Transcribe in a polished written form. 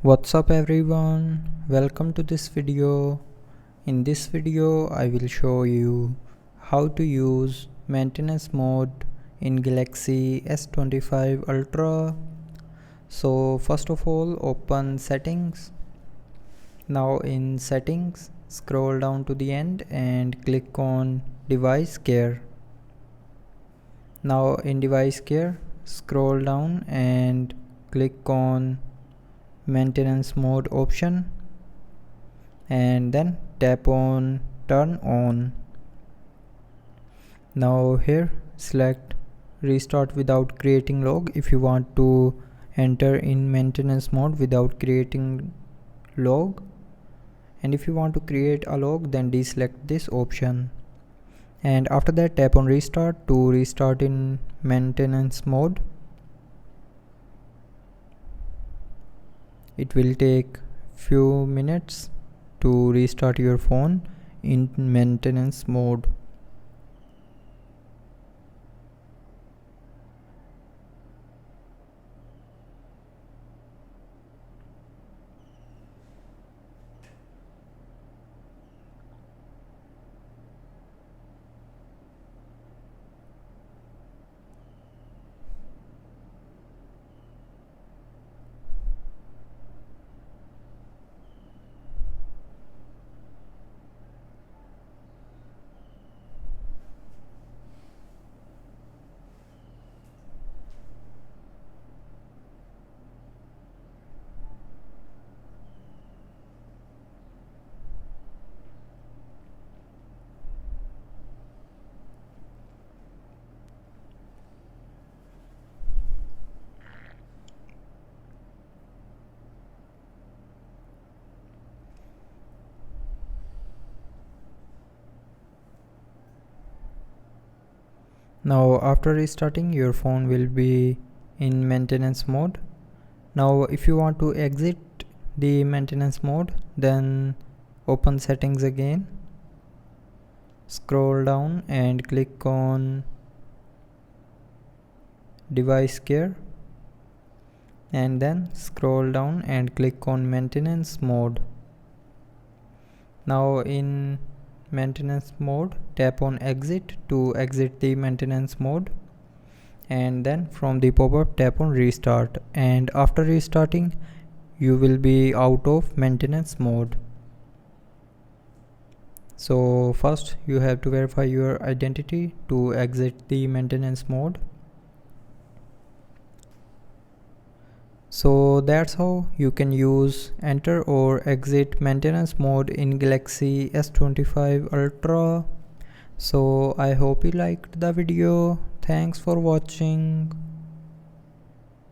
What's up everyone, welcome to this video. In this video I will show you how to use maintenance mode in Galaxy S25 Ultra. So first of all, open settings. Now in settings, scroll down to the end and click on device care. Now in device care, scroll down and click on maintenance mode option and then tap on turn on. Now here select restart without creating log if you want to enter in maintenance mode without creating log, and if you want to create a log then deselect this option, and after that tap on restart to restart in maintenance mode. It will take few minutes to restart your phone in maintenance mode. Now after restarting, your phone will be in maintenance mode. Now if you want to exit the maintenance mode, then open settings again, scroll down and click on device care, and then scroll down and click on maintenance mode. Now in maintenance mode, tap on exit to exit the maintenance mode, and then from the pop-up tap on restart, and after restarting you will be out of maintenance mode. So first you have to verify your identity to exit the maintenance mode. So that's how you can use enter or exit maintenance mode in Galaxy S25 Ultra. So I hope you liked the video. Thanks for watching.